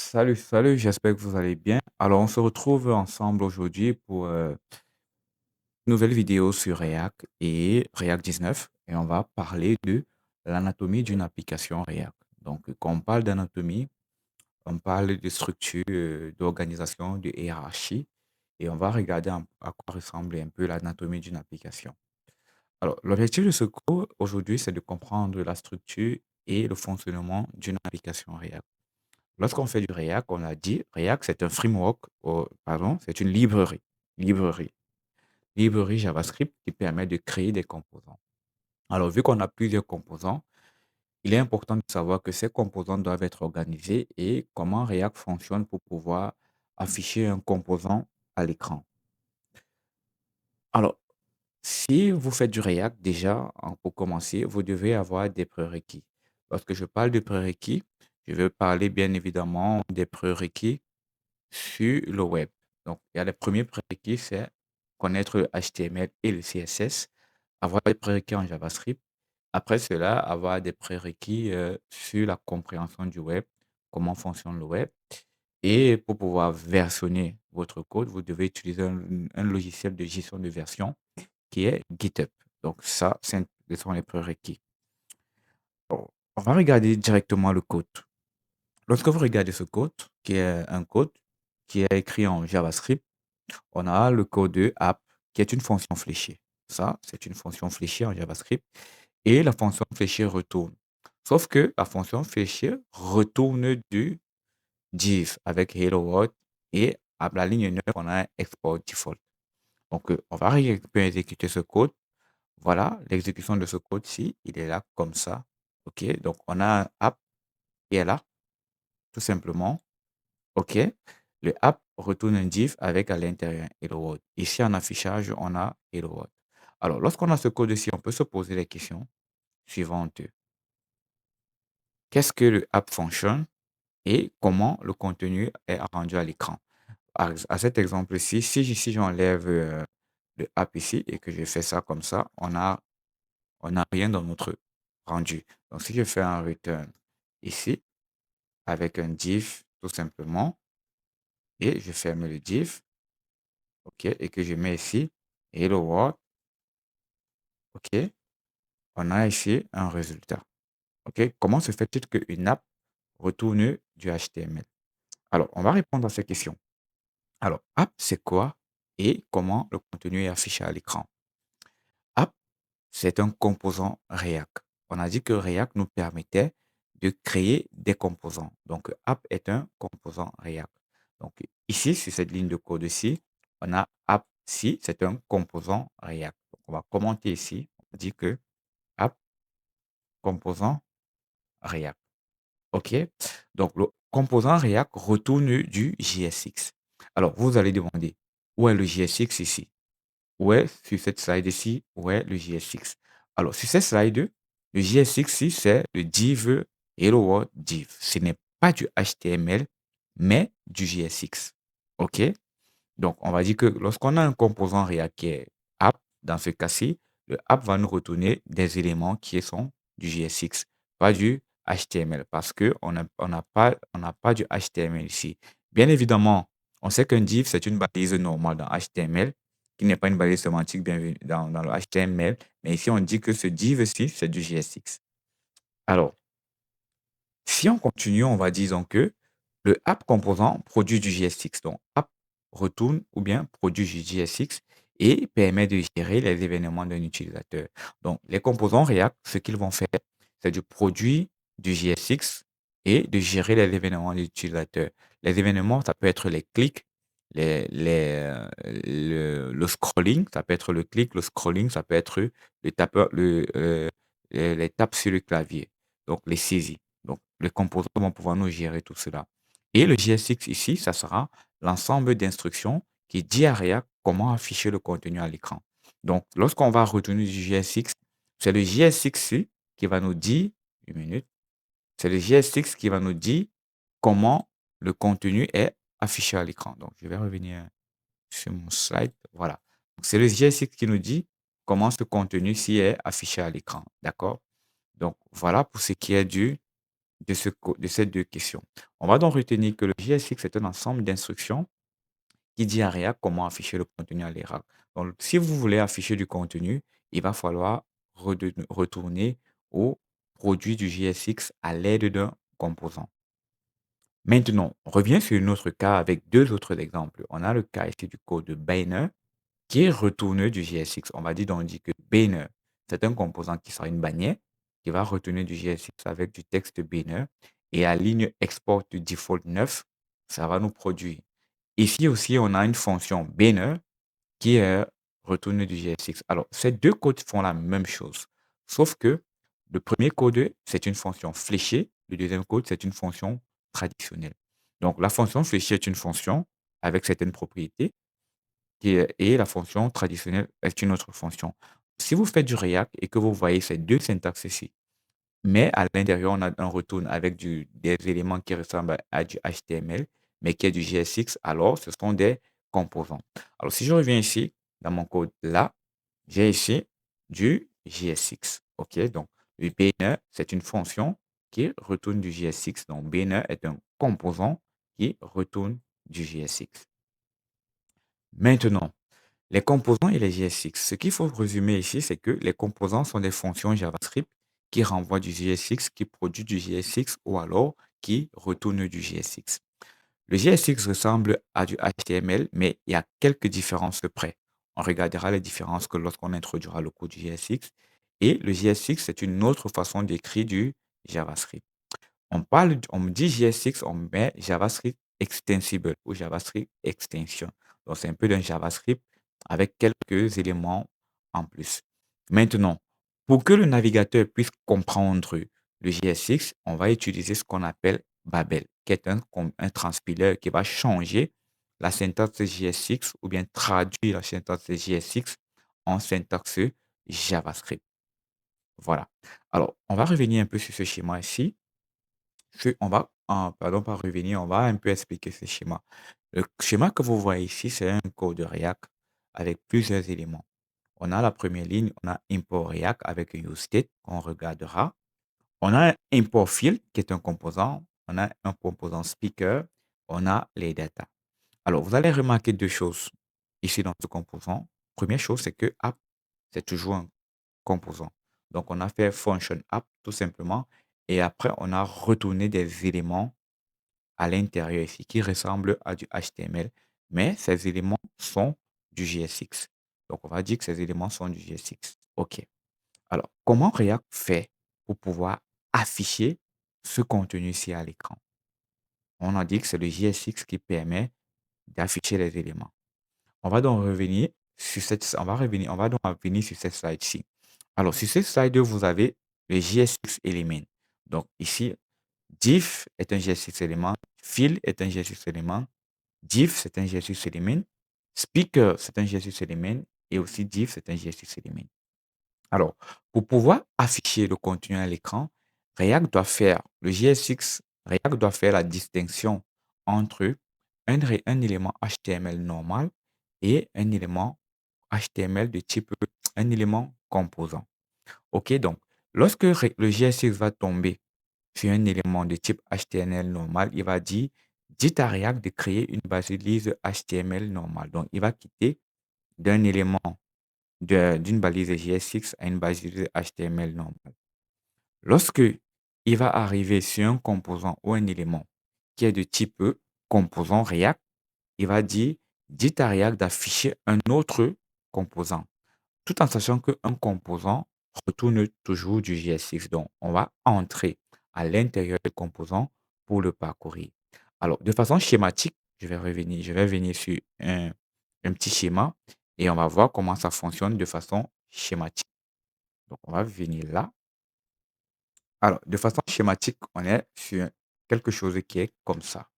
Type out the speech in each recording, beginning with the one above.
Salut, salut, j'espère que vous allez bien. Alors, on se retrouve ensemble aujourd'hui pour une nouvelle vidéo sur React et React 19 et on va parler de l'anatomie d'une application React. Donc, quand on parle d'anatomie, on parle de structure, d'organisation, de hiérarchie et on va regarder à quoi ressemble un peu l'anatomie d'une application. Alors, l'objectif de ce cours aujourd'hui, c'est de comprendre la structure et le fonctionnement d'une application React. Lorsqu'on fait du React, on a dit, React, c'est un framework, pardon, c'est une librairie, librairie JavaScript qui permet de créer des composants. Alors, vu qu'on a plusieurs composants, il est important de savoir que ces composants doivent être organisés et comment React fonctionne pour pouvoir afficher un composant à l'écran. Alors, si vous faites du React, déjà, pour commencer, vous devez avoir des prérequis. Lorsque je parle de prérequis, je veux parler bien évidemment des prérequis sur le web. Donc, il y a les premiers prérequis, c'est connaître le HTML et le CSS, avoir des prérequis en JavaScript. Après cela, avoir des prérequis sur la compréhension du web, comment fonctionne le web. Et pour pouvoir versionner votre code, vous devez utiliser un logiciel de gestion de version qui est GitHub. Donc, ça, ce sont les prérequis. Bon, on va regarder directement le code. Lorsque vous regardez ce code, qui est un code qui est écrit en JavaScript, on a le code app qui est une fonction fléchée. Ça, c'est une fonction fléchée en JavaScript et la fonction fléchée retourne. Sauf que la fonction fléchée retourne du div avec hello world et à la ligne 9, on a un export default. Donc, on va exécuter ce code. Voilà, l'exécution de ce code-ci, il est là comme ça. OK, donc on a un app qui est là, tout simplement. OK. Le app retourne un div avec à l'intérieur hello world. Ici, en affichage, on a hello world. Alors, lorsqu'on a ce code-ci, on peut se poser les questions suivantes. Qu'est-ce que le app function et comment le contenu est rendu à l'écran? À cet exemple-ci, si j'enlève le app ici et que je fais ça comme ça, on a rien dans notre rendu. Donc, si je fais un return ici avec un div tout simplement et je ferme le div, OK, et que je mets ici hello world, OK, on a ici un résultat. OK, comment se fait-il qu'une app retourne du HTML? Alors, on va répondre à ces questions. Alors, app, c'est quoi et comment le contenu est affiché à l'écran? App, c'est un composant React. On a dit que React nous permettait de créer des composants. Donc, app est un composant React. Donc, ici, sur cette ligne de code-ci, on a app si c'est un composant React. Donc, on va commenter ici. On dit que app, composant React. OK. Donc, le composant React retourne du JSX. Alors, vous allez demander, où est le JSX ici? Où est, sur cette slide ici, où est le JSX? Alors, sur cette slide, le JSX ici, c'est le div Hello World div. Ce n'est pas du HTML, mais du JSX. OK? Donc, on va dire que lorsqu'on a un composant React qui est app, dans ce cas-ci, le app va nous retourner des éléments qui sont du JSX, pas du HTML, parce qu'on n'a pas du HTML ici. Bien évidemment, on sait qu'un div, c'est une balise normale dans HTML, qui n'est pas une balise sémantique dans le HTML, mais ici, on dit que ce div-ci, c'est du JSX. Alors, si on continue, on va dire donc que le app composant produit du JSX. Donc, app retourne ou bien produit du JSX et permet de gérer les événements d'un utilisateur. Donc, les composants React, ce qu'ils vont faire, c'est de produire du JSX et de gérer les événements de l'utilisateur. Les événements, ça peut être les clics, le scrolling, ça peut être le clic, le scrolling, ça peut être le tapeur, les tapes sur le clavier, donc les saisies. Donc, les composants vont pouvoir nous gérer tout cela. Et le JSX ici, ça sera l'ensemble d'instructions qui dit à React comment afficher le contenu à l'écran. Donc, lorsqu'on va retourner du JSX, c'est le JSX qui va nous dire, une minute, c'est le JSX qui va nous dire comment le contenu est affiché à l'écran. Donc, je vais revenir sur mon slide. Voilà. Donc, c'est le JSX qui nous dit comment ce contenu-ci est affiché à l'écran. D'accord? Donc, voilà pour ce qui est du de ces deux questions. On va donc retenir que le JSX est un ensemble d'instructions qui dit à React comment afficher le contenu à l'React. Donc, si vous voulez afficher du contenu, il va falloir retourner au produit du JSX à l'aide d'un composant. Maintenant, on revient sur notre cas avec deux autres exemples. On a le cas ici du code de Banner qui est retourneur du JSX. On va dire, donc, on dit que Banner, c'est un composant qui sera une bannière qui va retourner du JSX avec du texte Banner. Et la ligne export du default 9, ça va nous produire. Ici aussi, on a une fonction Banner qui est retourné du JSX. Alors, ces deux codes font la même chose, sauf que le premier code, c'est une fonction fléchée, le deuxième code, c'est une fonction traditionnelle. Donc, la fonction fléchée est une fonction avec certaines propriétés et la fonction traditionnelle est une autre fonction. Si vous faites du React et que vous voyez ces deux syntaxes ici, mais à l'intérieur, on retourne avec des éléments qui ressemblent à du HTML, mais qui est du JSX. Alors, ce sont des composants. Alors, si je reviens ici, dans mon code là, j'ai ici du JSX. OK? Donc, le banner, c'est une fonction qui retourne du JSX. Donc, banner est un composant qui retourne du JSX. Maintenant, les composants et les JSX. Ce qu'il faut résumer ici, c'est que les composants sont des fonctions JavaScript qui renvoient du JSX, qui produit du JSX ou alors qui retournent du JSX. Le JSX ressemble à du HTML, mais il y a quelques différences près. On regardera les différences que lorsqu'on introduira le code du JSX. Et le JSX, c'est une autre façon d'écrire du JavaScript. On dit JSX, on met JavaScript Extensible ou JavaScript Extension. Donc, c'est un peu d'un JavaScript avec quelques éléments en plus. Maintenant, pour que le navigateur puisse comprendre le JSX, on va utiliser ce qu'on appelle Babel, qui est un transpilateur qui va changer la syntaxe JSX ou bien traduire la syntaxe JSX en syntaxe JavaScript. Voilà. Alors, on va revenir un peu sur ce schéma ici. Pardon, pas revenir, on va un peu expliquer ce schéma. Le schéma que vous voyez ici, c'est un code React avec plusieurs éléments. On a la première ligne, on a import React avec un useState qu'on regardera. On a un import field qui est un composant. On a un composant speaker. On a les data. Alors, vous allez remarquer deux choses ici dans ce composant. Première chose, c'est que app, c'est toujours un composant. Donc, on a fait function app tout simplement. Et après, on a retourné des éléments à l'intérieur ici qui ressemblent à du HTML. Mais ces éléments sont du JSX. Donc, on va dire que ces éléments sont du JSX. OK. Alors, comment React fait pour pouvoir afficher ce contenu-ci à l'écran? On a dit que c'est le JSX qui permet d'afficher les éléments. On va donc revenir sur on va donc revenir sur cette slide-ci. Alors, sur cette slide, vous avez le JSX element. Donc, ici, div est un JSX élément, fill est un JSX élément, div c'est un JSX element, speaker c'est un JSX element et aussi div c'est un JSX element. Alors, pour pouvoir afficher le contenu à l'écran, React doit faire la distinction entre un élément HTML normal et un élément HTML de type, un élément composant. OK, donc, lorsque le JSX va tomber sur un élément de type HTML normal, il va dire, dites à React de créer une balise HTML normale. Donc, il va quitter d'un élément d'une balise JSX à une balise HTML normale. Lorsque il va arriver sur un composant ou un élément qui est de type composant React, il va dire, dites à React d'afficher un autre composant, tout en sachant qu'un composant retourne toujours du JSX. Donc, on va entrer à l'intérieur du composant pour le parcourir. Alors, de façon schématique, je vais venir sur un petit schéma et on va voir comment ça fonctionne de façon schématique. Donc, on va venir là. Alors, de façon schématique, on est sur quelque chose qui est comme ça.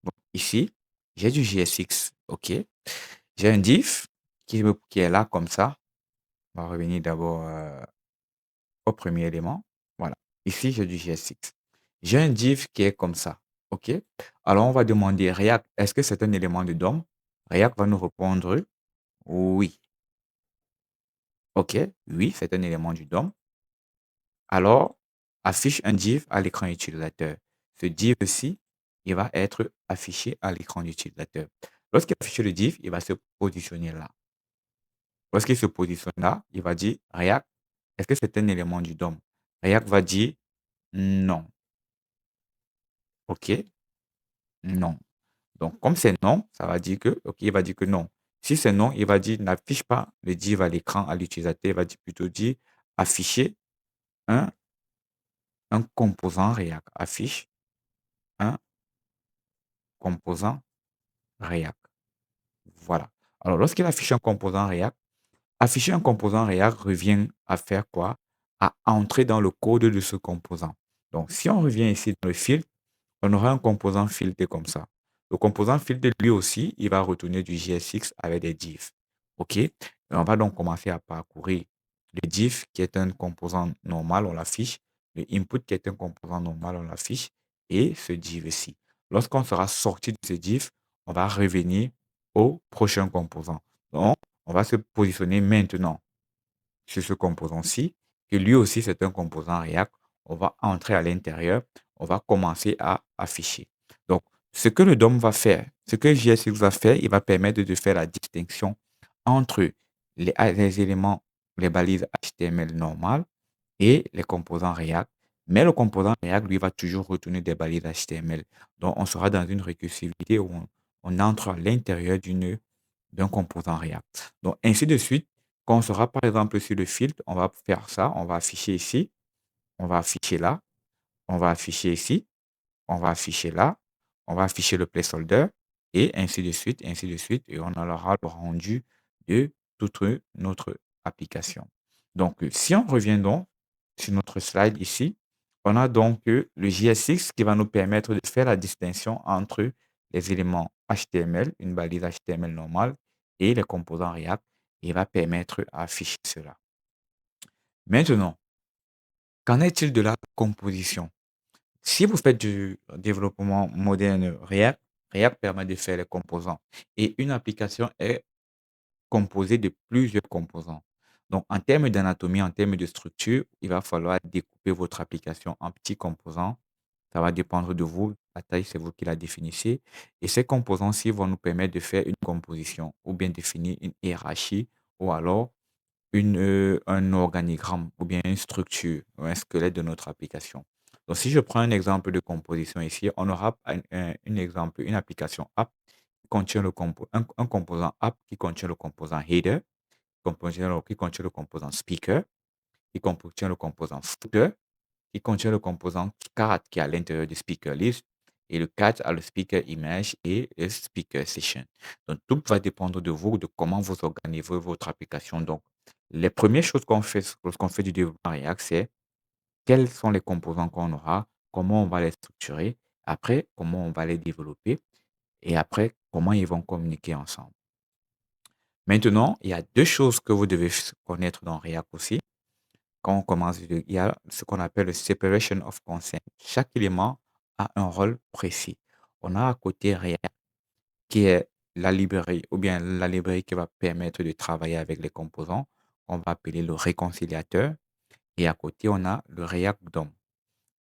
Donc, ici, j'ai du JSX. OK. J'ai un div qui est là comme ça. On va revenir d'abord au premier élément. Voilà. Ici, j'ai du JSX. J'ai un div qui est comme ça. OK. Alors, on va demander React, est-ce que c'est un élément de DOM? React va nous répondre oui. OK. Oui, c'est un élément du DOM. Alors, affiche un div à l'écran utilisateur. Ce div-ci, il va être affiché à l'écran utilisateur. Lorsqu'il affiche le div, il va se positionner là. Lorsqu'il se positionne là, il va dire React, est-ce que c'est un élément du DOM? React va dire non. OK, non. Donc, comme c'est non, ça va dire que, OK, il va dire que non. Si c'est non, il va dire n'affiche pas le div à l'écran à l'utilisateur. Il va plutôt dire afficher un, un composant React. Affiche un composant React. Voilà. Alors, lorsqu'il affiche un composant React, afficher un composant React revient à faire quoi? À entrer dans le code de ce composant. Donc, si on revient ici dans le filtre, on aura un composant filtré comme ça. Le composant filtré, lui aussi, il va retourner du JSX avec des divs. OK? Et on va donc commencer à parcourir le div qui est un composant normal, on l'affiche. Le input qui est un composant normal, on l'affiche. Et ce div-ci. Lorsqu'on sera sorti de ce div, on va revenir au prochain composant. Donc, on va se positionner maintenant sur ce composant-ci, que lui aussi, c'est un composant React. On va entrer à l'intérieur, on va commencer à afficher. Donc, ce que le DOM va faire, ce que JSX va faire, il va permettre de faire la distinction entre les éléments, les balises HTML normales et les composants React. Mais le composant React, lui, va toujours retourner des balises HTML. Donc, on sera dans une récursivité où on entre à l'intérieur d'un composant React. Donc, ainsi de suite, quand on sera par exemple sur le filtre, on va faire ça, on va afficher ici, on va afficher là, on va afficher ici, on va afficher là, on va afficher le placeholder et ainsi de suite, et on aura le rendu de toute notre application. Donc, si on revient donc sur notre slide ici, on a donc le JSX qui va nous permettre de faire la distinction entre les éléments HTML, une balise HTML normale, et les composants React, et va permettre d'afficher cela. Maintenant, qu'en est-il de la composition? Si vous faites du développement moderne React, React permet de faire les composants et une application est composée de plusieurs composants. Donc, en termes d'anatomie, en termes de structure, il va falloir découper votre application en petits composants. Ça va dépendre de vous. La taille, c'est vous qui la définissez. Et ces composants-ci vont nous permettre de faire une composition ou bien définir une hiérarchie ou alors un organigramme ou bien une structure ou un squelette de notre application. Donc, si je prends un exemple de composition ici, on aura exemple, une application app qui contient un composant app qui contient le composant header, qui contient le composant speaker, qui contient le composant footer, qui contient le composant card qui est à l'intérieur du speaker list et le card a le speaker image et le speaker session. Donc, tout va dépendre de vous, de comment vous organisez votre application. Donc, les premières choses qu'on fait lorsqu'on fait du développement React, c'est quels sont les composants qu'on aura, comment on va les structurer, après, comment on va les développer et après, comment ils vont communiquer ensemble. Maintenant, il y a deux choses que vous devez connaître dans React aussi. Quand on commence, il y a ce qu'on appelle le separation of consent. Chaque élément a un rôle précis. On a à côté React qui est la librairie ou bien la librairie qui va permettre de travailler avec les composants. On va appeler le réconciliateur. Et à côté, on a le React DOM.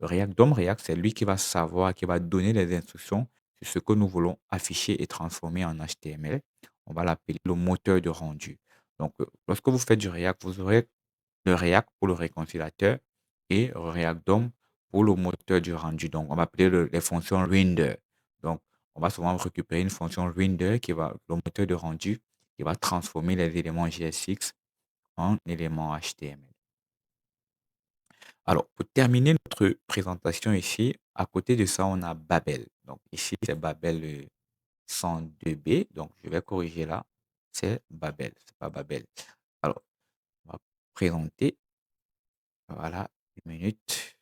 Le React DOM, React, c'est lui qui va savoir, qui va donner les instructions sur ce que nous voulons afficher et transformer en HTML. On va l'appeler le moteur de rendu. Donc, lorsque vous faites du React, vous aurez le React pour le réconciliateur et React DOM pour le moteur du rendu. Donc, on va appeler les fonctions render. Donc, on va souvent récupérer une fonction render qui va, le moteur de rendu, qui va transformer les éléments JSX en éléments HTML. Alors, pour terminer notre présentation ici, à côté de ça, on a Babel. Donc, ici, c'est Babel 102B. Donc, je vais corriger là. C'est Babel, c'est pas Babel. Alors, on va présenter. Voilà, une minute.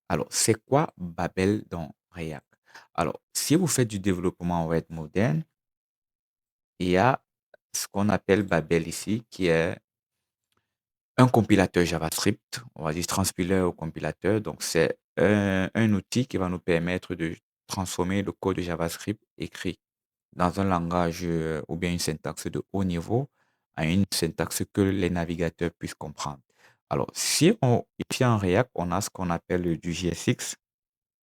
Alors, c'est quoi Babel dans React? Alors, si vous faites du développement web moderne, il y a ce qu'on appelle Babel ici, qui est un compilateur JavaScript, on va dire transpiler au compilateur. Donc, c'est un outil qui va nous permettre de transformer le code JavaScript écrit dans un langage ou bien une syntaxe de haut niveau à une syntaxe que les navigateurs puissent comprendre. Alors, si on, ici en React, on a ce qu'on appelle du JSX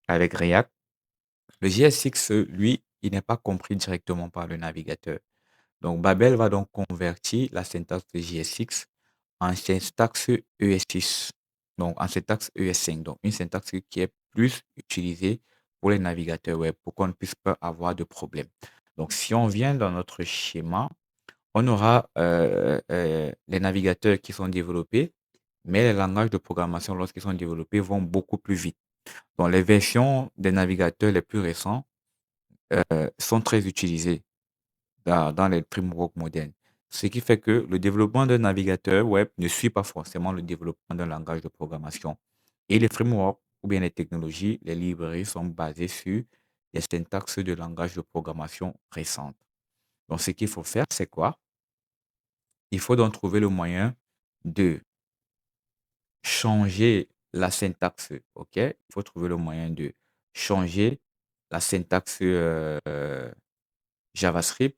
avec React. Le JSX, lui, il n'est pas compris directement par le navigateur. Donc, Babel va donc convertir la syntaxe de JSX en syntaxe ES6, donc en syntaxe ES5, donc une syntaxe qui est plus utilisée pour les navigateurs web pour qu'on ne puisse pas avoir de problème. Donc, si on vient dans notre schéma, on aura les navigateurs qui sont développés, mais les langages de programmation, lorsqu'ils sont développés, vont beaucoup plus vite. Donc, les versions des navigateurs les plus récents sont très utilisées dans les frameworks modernes. Ce qui fait que le développement d'un navigateur web ne suit pas forcément le développement d'un langage de programmation. Et les frameworks ou bien les technologies, les librairies sont basées sur les syntaxes de langage de programmation récentes. Donc, ce qu'il faut faire, c'est quoi? Il faut donc trouver le moyen de changer la syntaxe, OK? Il faut trouver le moyen de changer la syntaxe JavaScript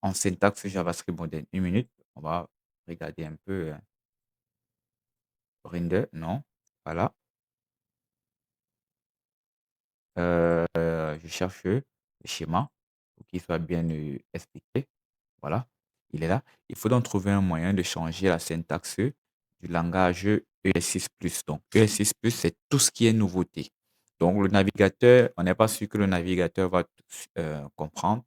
en syntaxe JavaScript moderne. Une minute, on va regarder un peu render, non, voilà. Je cherche le schéma pour qu'il soit bien expliqué. Voilà, il est là. Il faut donc trouver un moyen de changer la syntaxe du langage ES6+. Donc, ES6+, c'est tout ce qui est nouveauté. Donc, le navigateur, on n'est pas sûr que le navigateur va comprendre.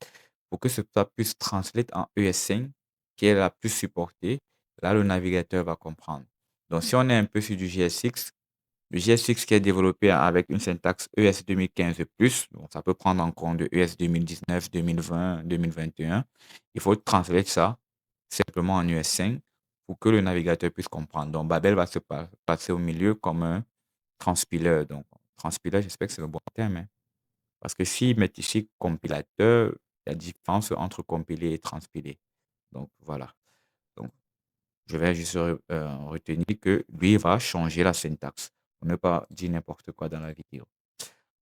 Pour que ça puisse translate en ES5, qui est la plus supportée, là, le navigateur va comprendre. Donc, si on est un peu sur du GSX, le GSX qui est développé avec une syntaxe ES 2015+, donc ça peut prendre en compte de ES 2019, 2020, 2021. Il faut translater ça simplement en ES5 pour que le navigateur puisse comprendre. Donc, Babel va se passer au milieu comme un transpiler. Donc, transpiler, j'espère que c'est le bon terme, hein. Parce que s'ils mettent ici compilateur, il y a différence entre compiler et transpiler. Donc, voilà. Donc, je vais juste retenir que lui va changer la syntaxe pour ne pas dire n'importe quoi dans la vidéo.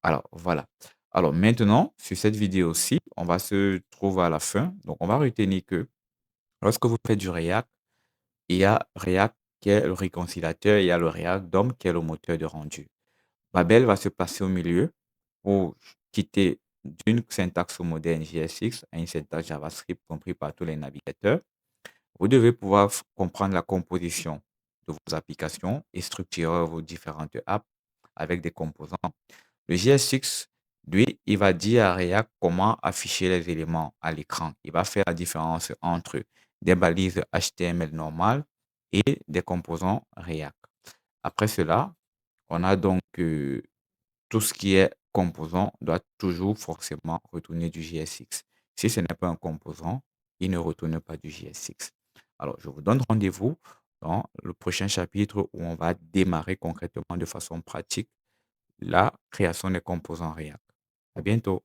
Alors, voilà. Alors, maintenant, sur cette vidéo-ci, on va se trouver à la fin. Donc, on va retenir que lorsque vous faites du React, il y a React qui est le réconciliateur, il y a le React DOM qui est le moteur de rendu. Babel va se passer au milieu pour quitter d'une syntaxe moderne JSX à une syntaxe JavaScript compris par tous les navigateurs. Vous devez pouvoir comprendre la composition de vos applications et structurer vos différentes apps avec des composants. Le JSX, lui, il va dire à React comment afficher les éléments à l'écran. Il va faire la différence entre des balises HTML normales et des composants React. Après cela, on a donc tout ce qui est composant doit toujours forcément retourner du JSX. Si ce n'est pas un composant, il ne retourne pas du JSX. Alors, je vous donne rendez-vous dans le prochain chapitre où on va démarrer concrètement de façon pratique la création des composants React. À bientôt.